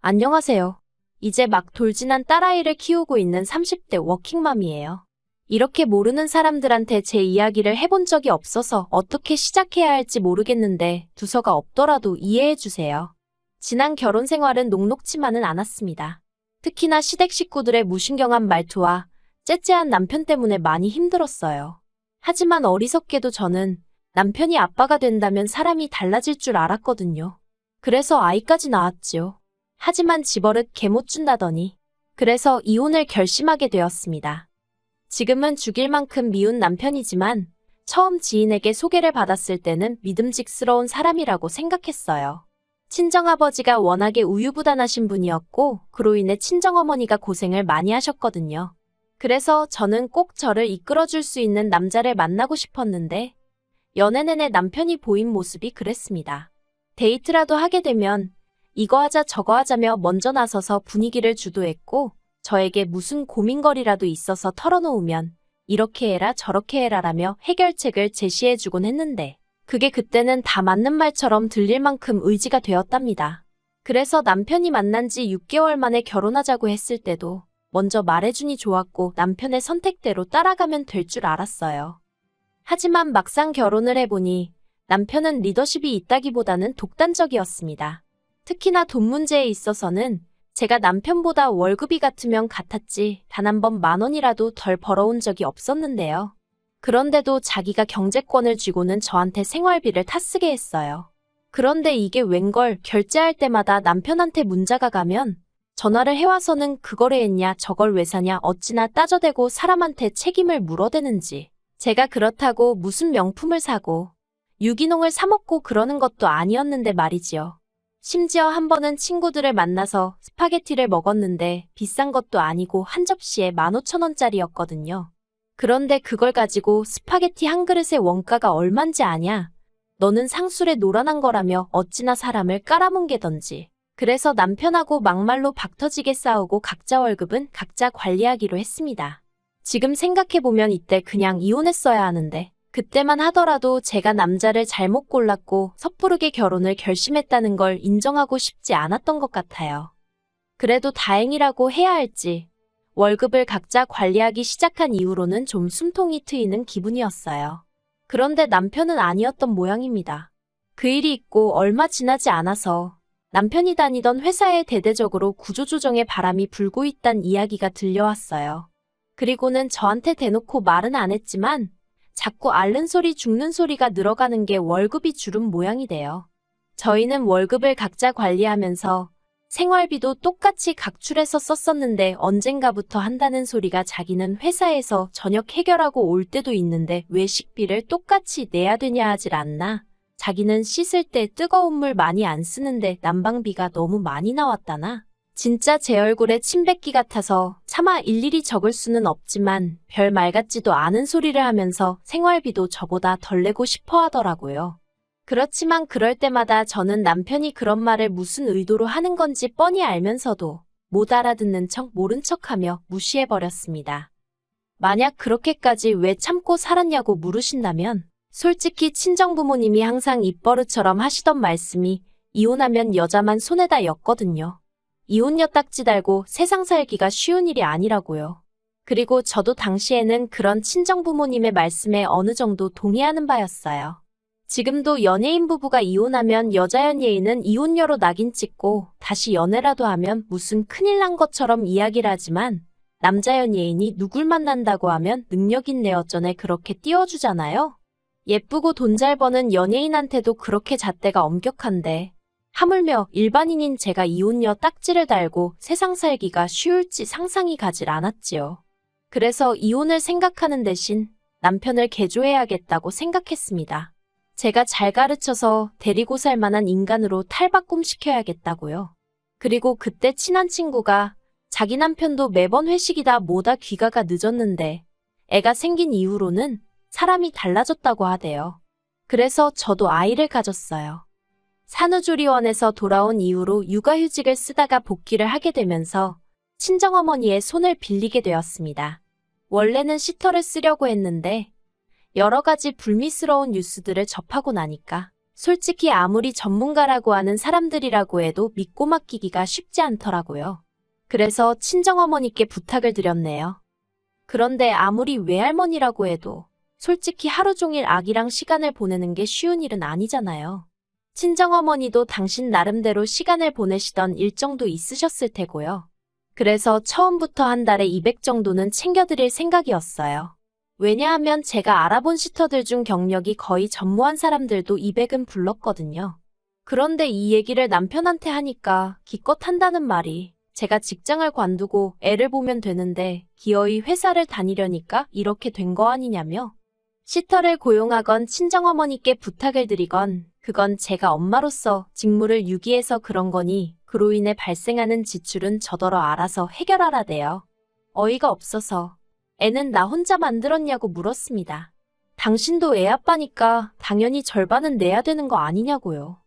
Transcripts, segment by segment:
안녕하세요. 이제 막 돌진한 딸아이를 키우고 있는 30대 워킹맘이에요. 이렇게 모르는 사람들한테 제 이야기를 해본 적이 없어서 어떻게 시작해야 할지 모르겠는데 두서가 없더라도 이해해 주세요. 지난 결혼 생활은 녹록지만은 않았습니다. 특히나 시댁 식구들의 무신경한 말투와 째째한 남편 때문에 많이 힘들었어요. 하지만 어리석게도 저는 남편이 아빠가 된다면 사람이 달라질 줄 알았거든요. 그래서 아이까지 낳았지요. 하지만 집버릇 개 못 준다더니. 그래서 이혼을 결심하게 되었습니다. 지금은 죽일 만큼 미운 남편이지만 처음 지인에게 소개를 받았을 때는 믿음직스러운 사람이라고 생각했어요. 친정아버지가 워낙에 우유부단하신 분이었고 그로 인해 친정어머니가 고생을 많이 하셨거든요. 그래서 저는 꼭 저를 이끌어줄 수 있는 남자를 만나고 싶었는데 연애 내내 남편이 보인 모습이 그랬습니다. 데이트라도 하게 되면 이거 하자 저거 하자며 먼저 나서서 분위기를 주도했고 저에게 무슨 고민거리라도 있어서 털어놓으면 이렇게 해라 저렇게 해라라며 해결책을 제시해주곤 했는데 그게 그때는 다 맞는 말처럼 들릴 만큼 의지가 되었답니다. 그래서 남편이 만난 지 6개월 만에 결혼하자고 했을 때도 먼저 말해주니 좋았고 남편의 선택대로 따라가면 될 줄 알았어요. 하지만 막상 결혼을 해보니 남편은 리더십이 있다기보다는 독단적이었습니다. 특히나 돈 문제에 있어서는 제가 남편보다 월급이 같으면 같았지 단 한 번 10,000원이라도 덜 벌어온 적이 없었는데요. 그런데도 자기가 경제권을 쥐고는 저한테 생활비를 타쓰게 했어요. 그런데 이게 웬걸 결제할 때마다 남편한테 문자가 가면 전화를 해와서는 그걸 했냐 저걸 왜 사냐 어찌나 따져대고 사람한테 책임을 물어대는지 제가 그렇다고 무슨 명품을 사고 유기농을 사 먹고 그러는 것도 아니었는데 말이지요. 심지어 한 번은 친구들을 만나서 스파게티를 먹었는데 비싼 것도 아니고 한 접시에 15,000원짜리였거든요. 그런데 그걸 가지고 스파게티 한 그릇의 원가가 얼만지 아냐? 너는 상술에 노란한 거라며 어찌나 사람을 깔아뭉개던지. 그래서 남편하고 막말로 박터지게 싸우고 각자 월급은 각자 관리하기로 했습니다. 지금 생각해보면 이때 그냥 이혼했어야 하는데 그때만 하더라도 제가 남자를 잘못 골랐고 섣부르게 결혼을 결심했다는 걸 인정하고 싶지 않았던 것 같아요. 그래도 다행이라고 해야 할지 월급을 각자 관리하기 시작한 이후로는 좀 숨통이 트이는 기분이었어요. 그런데 남편은 아니었던 모양입니다. 그 일이 있고 얼마 지나지 않아서 남편이 다니던 회사에 대대적으로 구조조정의 바람이 불고 있단 이야기가 들려왔어요. 그리고는 저한테 대놓고 말은 안 했지만 자꾸 앓는 소리 죽는 소리가 늘어가는 게 월급이 주름 모양이 돼요. 저희는 월급을 각자 관리하면서 생활비도 똑같이 각출해서 썼었는데 언젠가부터 한다는 소리가 자기는 회사에서 저녁 해결하고 올 때도 있는데 왜 식비를 똑같이 내야 되냐 하질 않나. 자기는 씻을 때 뜨거운 물 많이 안 쓰는데 난방비가 너무 많이 나왔다나. 진짜 제 얼굴에 침 뱉기 같아서 차마 일일이 적을 수는 없지만 별 말 같지도 않은 소리를 하면서 생활비도 저보다 덜 내고 싶어 하더라고요. 그렇지만 그럴 때마다 저는 남편이 그런 말을 무슨 의도로 하는 건지 뻔히 알면서도 못 알아듣는 척 모른 척하며 무시해버렸습니다. 만약 그렇게까지 왜 참고 살았냐고 물으신다면 솔직히 친정부모님이 항상 입버릇처럼 하시던 말씀이 이혼하면 여자만 손해다 였거든요. 이혼녀 딱지 달고 세상 살기가 쉬운 일이 아니라고요. 그리고 저도 당시에는 그런 친정부모님의 말씀에 어느 정도 동의하는 바였어요. 지금도 연예인 부부가 이혼하면 여자 연예인은 이혼녀로 낙인 찍고 다시 연애라도 하면 무슨 큰일 난 것처럼 이야기를 하지만 남자 연예인이 누굴 만난다고 하면 능력 있네 어쩌네 그렇게 띄워주잖아요. 예쁘고 돈 잘 버는 연예인한테도 그렇게 잣대가 엄격한데 하물며 일반인인 제가 이혼녀 딱지를 달고 세상 살기가 쉬울지 상상이 가질 않았지요. 그래서 이혼을 생각하는 대신 남편을 개조해야겠다고 생각했습니다. 제가 잘 가르쳐서 데리고 살 만한 인간으로 탈바꿈시켜야겠다고요. 그리고 그때 친한 친구가 자기 남편도 매번 회식이다 뭐다 귀가가 늦었는데 애가 생긴 이후로는 사람이 달라졌다고 하대요. 그래서 저도 아이를 가졌어요. 산후조리원에서 돌아온 이후로 육아휴직을 쓰다가 복귀를 하게 되면서 친정어머니의 손을 빌리게 되었습니다. 원래는 시터를 쓰려고 했는데 여러 가지 불미스러운 뉴스들을 접하고 나니까 솔직히 아무리 전문가라고 하는 사람들이라고 해도 믿고 맡기기가 쉽지 않더라고요. 그래서 친정어머니께 부탁을 드렸네요. 그런데 아무리 외할머니라고 해도 솔직히 하루 종일 아기랑 시간을 보내는 게 쉬운 일은 아니잖아요. 친정어머니도 당신 나름대로 시간을 보내시던 일정도 있으셨을 테고요. 그래서 처음부터 한 달에 200 정도는 챙겨드릴 생각이었어요. 왜냐하면 제가 알아본 시터들 중 경력이 거의 전무한 사람들도 200은 불렀거든요. 그런데 이 얘기를 남편한테 하니까 기껏 한다는 말이 제가 직장을 관두고 애를 보면 되는데 기어이 회사를 다니려니까 이렇게 된 거 아니냐며. 시터를 고용하건 친정어머니께 부탁을 드리건 그건 제가 엄마로서 직무를 유기해서 그런 거니 그로 인해 발생하는 지출은 저더러 알아서 해결하라대요. 어이가 없어서 애는 나 혼자 만들었냐고 물었습니다. 당신도 애 아빠니까 당연히 절반은 내야 되는 거 아니냐고요.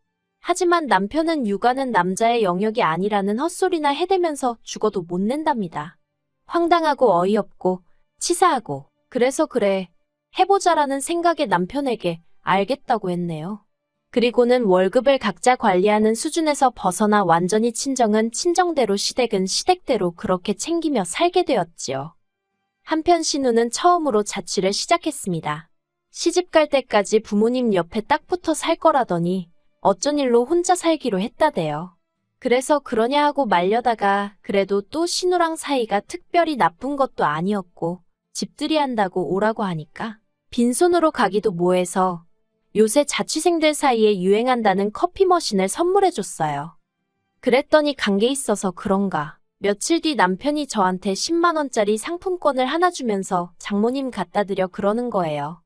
하지만 남편은 육아는 남자의 영역이 아니라는 헛소리나 해대면서 죽어도 못 낸답니다. 황당하고 어이없고 치사하고 그래서 그래 해보자라는 생각에 남편에게 알겠다고 했네요. 그리고는 월급을 각자 관리하는 수준에서 벗어나 완전히 친정은 친정대로 시댁은 시댁대로 그렇게 챙기며 살게 되었지요. 한편 신우는 처음으로 자취를 시작했습니다. 시집갈 때까지 부모님 옆에 딱 붙어 살 거라더니 어쩐 일로 혼자 살기로 했다대요. 그래서 그러냐 하고 말려다가 그래도 또 신우랑 사이가 특별히 나쁜 것도 아니었고 집들이 한다고 오라고 하니까 빈손으로 가기도 뭐해서 요새 자취생들 사이에 유행한다는 커피 머신을 선물해줬어요. 그랬더니 관계 있어서 그런가 며칠 뒤 남편이 저한테 10만 원짜리 상품권을 하나 주면서 장모님 갖다 드려 그러는 거예요.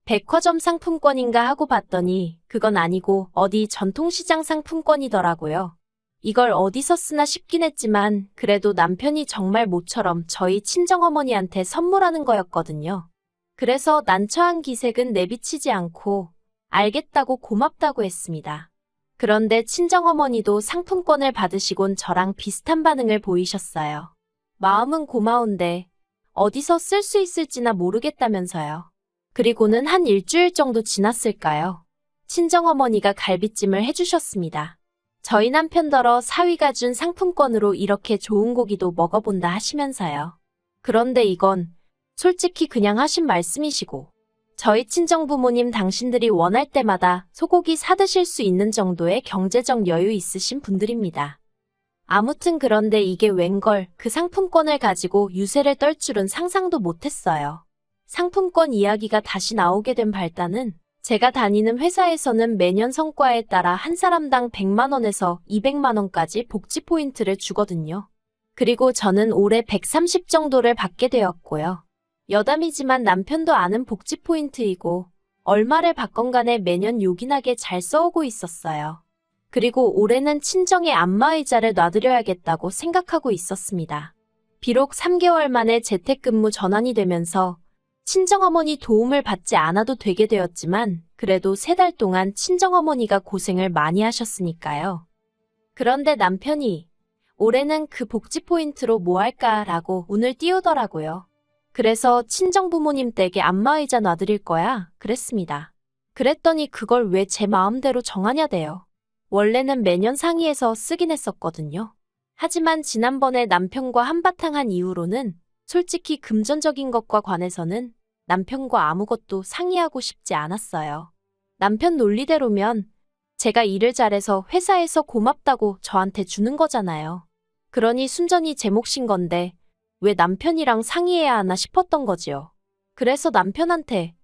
백화점 상품권인가 하고 봤더니 그건 아니고 어디 전통시장 상품권이더라고요. 이걸 어디서 쓰나 싶긴 했지만 그래도 남편이 정말 모처럼 저희 친정어머니한테 선물하는 거였거든요. 그래서 난처한 기색은 내비치지 않고 알겠다고 고맙다고 했습니다. 그런데 친정어머니도 상품권을 받으시곤 저랑 비슷한 반응을 보이셨어요. 마음은 고마운데 어디서 쓸 수 있을지나 모르겠다면서요. 그리고는 한 일주일 정도 지났을까요? 친정어머니가 갈비찜을 해주셨습니다. 저희 남편더러 사위가 준 상품권으로 이렇게 좋은 고기도 먹어본다 하시면서요. 그런데 이건 솔직히 그냥 하신 말씀이시고 저희 친정부모님 당신들이 원할 때마다 소고기 사드실 수 있는 정도의 경제적 여유 있으신 분들입니다. 아무튼 그런데 이게 웬걸 그 상품권을 가지고 유세를 떨 줄은 상상도 못했어요. 상품권 이야기가 다시 나오게 된 발단은 제가 다니는 회사에서는 매년 성과에 따라 한 사람당 100만 원에서 200만 원까지 복지 포인트를 주거든요. 그리고 저는 올해 130 정도를 받게 되었고요. 여담이지만 남편도 아는 복지 포인트이고 얼마를 받건 간에 매년 요긴하게 잘 써오고 있었어요. 그리고 올해는 친정에 안마의자를 놔드려야겠다고 생각하고 있었습니다. 비록 3개월 만에 재택근무 전환이 되면서 친정어머니 도움을 받지 않아도 되게 되었지만 그래도 3달 동안 친정어머니가 고생을 많이 하셨으니까요. 그런데 남편이 올해는 그 복지 포인트로 뭐 할까라고 운을 띄우더라고요. 그래서 친정부모님 댁에 안마의자 놔드릴 거야 그랬습니다. 그랬더니 그걸 왜 제 마음대로 정하냐대요. 원래는 매년 상의해서 쓰긴 했었거든요. 하지만 지난번에 남편과 한바탕 한 이후로는 솔직히 금전적인 것과 관해서는 남편과 아무것도 상의하고 싶지 않았어요. 남편 논리대로면 제가 일을 잘해서 회사에서 고맙다고 저한테 주는 거잖아요. 그러니 순전히 제 몫인 건데 왜 남편이랑 상의해야 하나 싶었던 거지요. 그래서 남편한테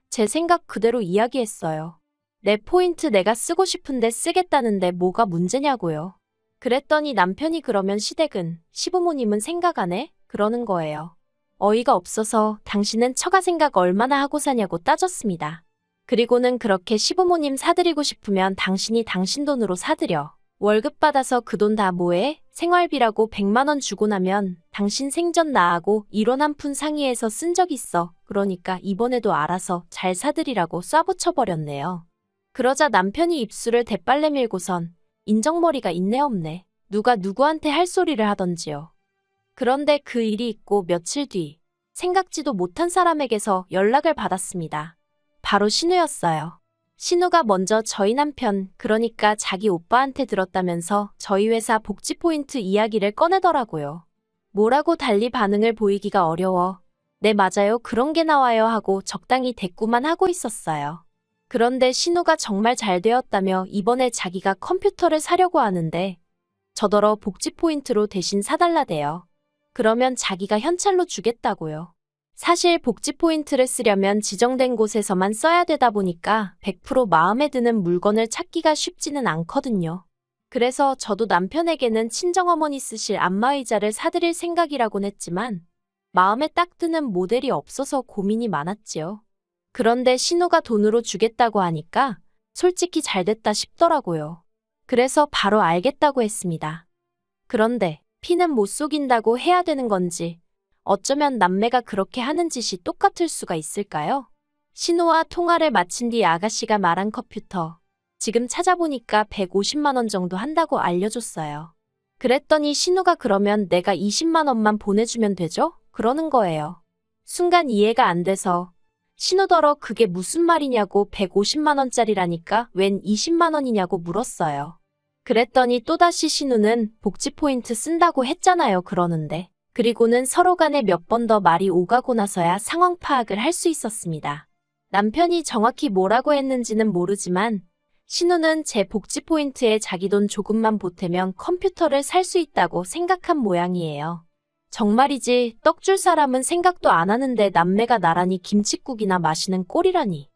제 생각 그대로 이야기했어요. 내 포인트 내가 쓰고 싶은데 쓰겠다는데 뭐가 문제냐고요. 그랬더니 남편이 그러면 시댁은 시부모님은 생각 안 해? 그러는 거예요. 어이가 없어서 당신은 처가 생각 얼마나 하고 사냐고 따졌습니다. 그리고는 그렇게 시부모님 사드리고 싶으면 당신이 당신 돈으로 사드려. 월급 받아서 그 돈 다 뭐해? 생활비라고 100만 원 주고 나면 당신 생전 나하고 1원 한 푼 상의해서 쓴 적 있어. 그러니까 이번에도 알아서 잘 사드리라고 쏴붙여버렸네요. 그러자 남편이 입술을 대빨래 밀고선 인정머리가 있네 없네. 누가 누구한테 할 소리를 하던지요. 그런데 그 일이 있고 며칠 뒤 생각지도 못한 사람에게서 연락을 받았습니다. 바로 신우였어요. 신우가 먼저 저희 남편, 그러니까 자기 오빠한테 들었다면서 저희 회사 복지 포인트 이야기를 꺼내더라고요. 뭐라고 달리 반응을 보이기가 어려워. 네, 맞아요. 그런 게 나와요 하고 적당히 대꾸만 하고 있었어요. 그런데 신우가 정말 잘 되었다며 이번에 자기가 컴퓨터를 사려고 하는데 저더러 복지 포인트로 대신 사달라대요. 그러면 자기가 현찰로 주겠다고요. 사실 복지 포인트를 쓰려면 지정된 곳에서만 써야 되다 보니까 100% 마음에 드는 물건을 찾기가 쉽지는 않거든요. 그래서 저도 남편에게는 친정어머니 쓰실 안마의자를 사드릴 생각이라곤 했지만 마음에 딱 드는 모델이 없어서 고민이 많았지요. 그런데 신우가 돈으로 주겠다고 하니까 솔직히 잘 됐다 싶더라고요. 그래서 바로 알겠다고 했습니다. 그런데 피는 못 속인다고 해야 되는 건지 어쩌면 남매가 그렇게 하는 짓이 똑같을 수가 있을까요? 신우와 통화를 마친 뒤 아가씨가 말한 컴퓨터. 지금 찾아보니까 150만 원 정도 한다고 알려줬어요. 그랬더니 신우가 그러면 내가 20만 원만 보내주면 되죠? 그러는 거예요. 순간 이해가 안 돼서 신우더러 그게 무슨 말이냐고 150만 원짜리라니까 웬 20만 원이냐고 물었어요. 그랬더니 또다시 신우는 복지 포인트 쓴다고 했잖아요 그러는데. 그리고는 서로 간에 몇 번 더 말이 오가고 나서야 상황 파악을 할 수 있었습니다. 남편이 정확히 뭐라고 했는지는 모르지만 신우는 제 복지 포인트에 자기 돈 조금만 보태면 컴퓨터를 살 수 있다고 생각한 모양이에요. 정말이지 떡 줄 사람은 생각도 안 하는데 남매가 나란히 김칫국이나 마시는 꼴이라니.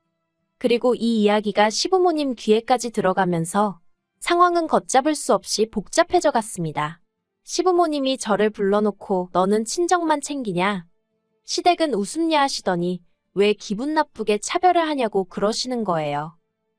그리고 이 이야기가 시부모님 귀에까지 들어가면서 상황은 걷잡을 수 없이 복잡해져 갔습니다. 시부모님이 저를 불러놓고 너는 친정만 챙기냐? 시댁은 웃음냐 하시더니 왜 기분 나쁘게 차별을 하냐고 그러시는 거예요.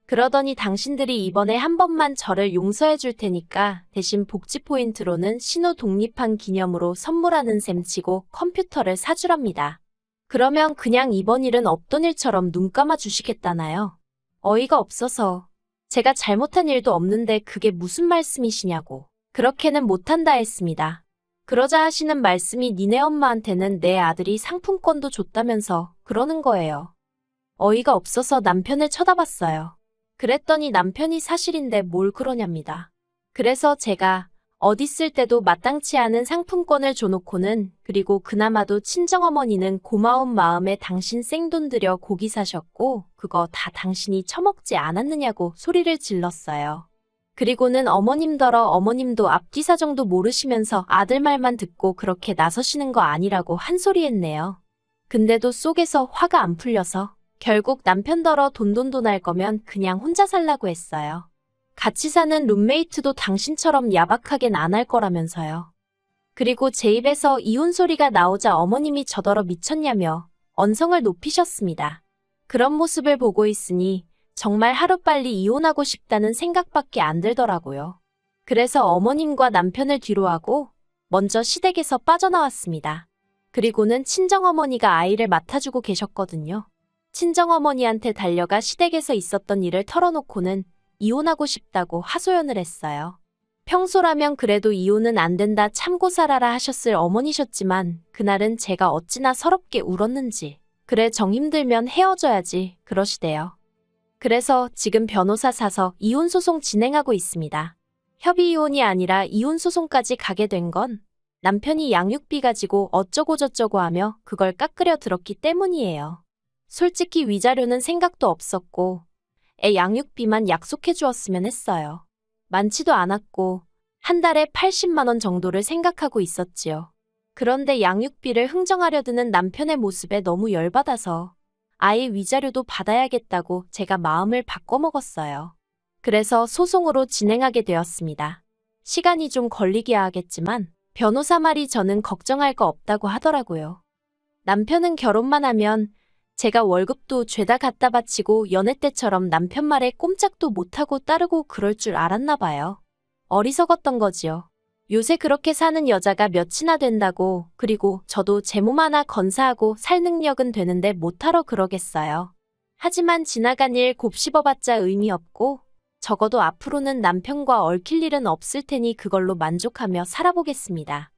그러더니 당신들이 이번에 한 번만 저를 용서해 줄 테니까 대신 복지 포인트로는 신우 독립한 기념으로 선물하는 셈 치고 컴퓨터를 사주랍니다. 그러면 그냥 이번 일은 없던 일처럼 눈 감아 주시겠다나요? 어이가 없어서 제가 잘못한 일도 없는데 그게 무슨 말씀이시냐고. 그렇게는 못한다 했습니다. 그러자 하시는 말씀이 니네 엄마한테는 내 아들이 상품권도 줬다면서 그러는 거예요. 어이가 없어서 남편을 쳐다봤어요. 그랬더니 남편이 사실인데 뭘 그러냐입니다. 그래서 제가 어디 쓸 때도 마땅치 않은 상품권을 줘놓고는 그리고 그나마도 친정어머니는 고마운 마음에 당신 생돈 들여 고기 사셨고 그거 다 당신이 처먹지 않았느냐고 소리를 질렀어요. 그리고는 어머님도 앞뒤 사정도 모르시면서 아들 말만 듣고 그렇게 나서시는 거 아니라고 한 소리 했네요. 근데도 속에서 화가 안 풀려서 결국 남편더러 돈할 거면 그냥 혼자 살라고 했어요. 같이 사는 룸메이트도 당신처럼 야박하겐 안 할 거라면서요. 그리고 제 입에서 이혼 소리가 나오자 어머님이 저더러 미쳤냐며 언성을 높이셨습니다. 그런 모습을 보고 있으니 정말 하루빨리 이혼하고 싶다는 생각밖에 안 들더라고요. 그래서 어머님과 남편을 뒤로하고 먼저 시댁에서 빠져나왔습니다. 그리고는 친정어머니가 아이를 맡아주고 계셨거든요. 친정어머니한테 달려가 시댁에서 있었던 일을 털어놓고는 이혼하고 싶다고 하소연을 했어요. 평소라면 그래도 이혼은 안 된다 참고 살아라 하셨을 어머니셨지만 그날은 제가 어찌나 서럽게 울었는지 그래 정 힘들면 헤어져야지 그러시대요. 그래서 지금 변호사 사서 이혼소송 진행하고 있습니다. 협의이혼이 아니라 이혼소송까지 가게 된 건 남편이 양육비 가지고 어쩌고저쩌고 하며 그걸 깎으려 들었기 때문이에요. 솔직히 위자료는 생각도 없었고 애 양육비만 약속해 주었으면 했어요. 많지도 않았고 한 달에 80만 원 정도를 생각하고 있었지요. 그런데 양육비를 흥정하려 드는 남편의 모습에 너무 열받아서 아이 위자료도 받아야겠다고 제가 마음을 바꿔먹었어요. 그래서 소송으로 진행하게 되었습니다. 시간이 좀 걸리기야 하겠지만 변호사 말이 저는 걱정할 거 없다고 하더라고요. 남편은 결혼만 하면 제가 월급도 죄다 갖다 바치고 연애 때처럼 남편 말에 꼼짝도 못하고 따르고 그럴 줄 알았나 봐요. 어리석었던 거지요. 요새 그렇게 사는 여자가 몇이나 된다고 그리고 저도 제 몸 하나 건사하고 살 능력은 되는데 못하러 그러겠어요. 하지만 지나간 일 곱씹어봤자 의미 없고 적어도 앞으로는 남편과 얽힐 일은 없을 테니 그걸로 만족하며 살아보겠습니다.